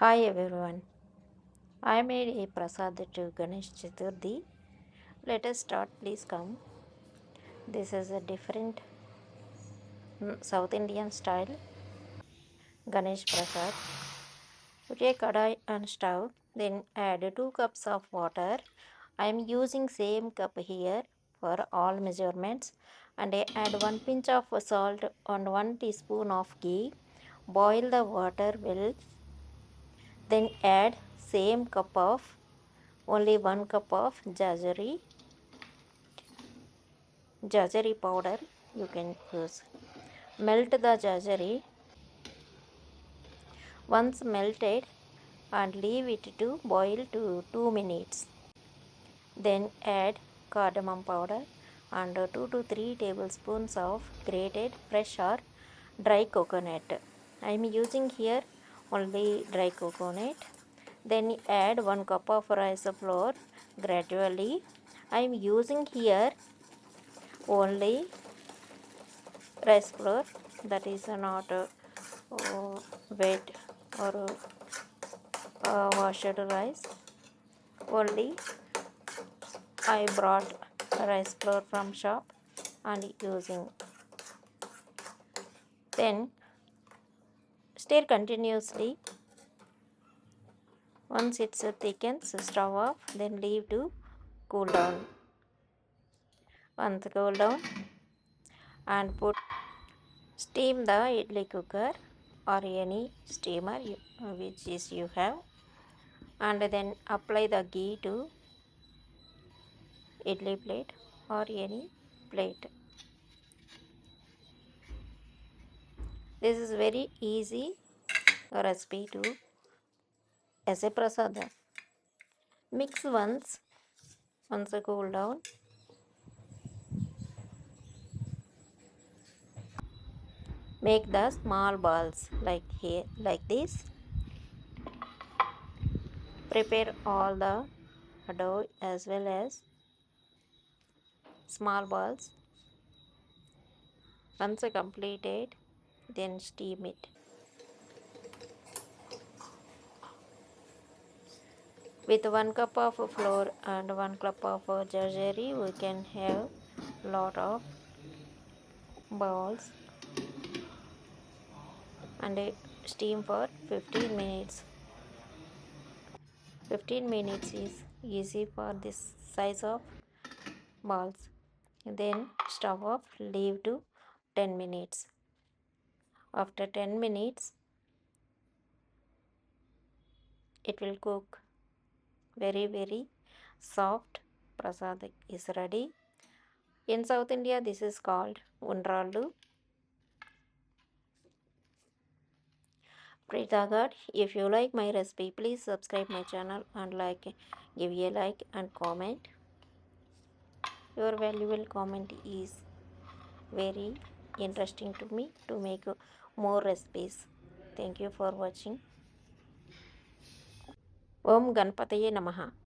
Hi everyone. I made a Prasad to Ganesh Chaturthi. Let us start. Please come. This is a different South Indian style Ganesh Prasad. Take kadai and stove. Then add 2 cups of water. I am using same cup here for all measurements. And I add 1 pinch of salt and 1 teaspoon of ghee. Boil the water well. Then add same cup of only 1 cup of jaggery powder you can use. Melt the jaggery. Once melted and leave it to boil to 2 minutes. Then add cardamom powder and 2 to 3 tablespoons of grated fresh or dry coconut. I am using here only dry coconut. Then add 1 cup of rice flour gradually. I am using here only rice flour, that is not wet or washed rice. Only I brought rice flour from shop and using. Then stir continuously. Once it thickens, stove off. Then leave to cool down. Once cool down, and steam the idli cooker or any steamer which is you have, and then apply the ghee to idli plate or any plate. This is very easy recipe to as a prasada. Mix once cool down. Make the small balls like this. Prepare all the dough as well as small balls. Once completed, then steam it. With 1 cup of flour and 1 cup of jaggery, we can have lot of balls and steam for 15 minutes. 15 minutes is easy for this size of balls. Then stove off, leave to 10 minutes. After 10 minutes, it will cook. Very soft prasad is ready. In South India, this is called undrallu. Pray the God. If you like my recipe, please subscribe my channel and give a like and comment. Your valuable comment is very interesting to me to make more recipes. Thank you for watching. Om Ganpataye Namaha.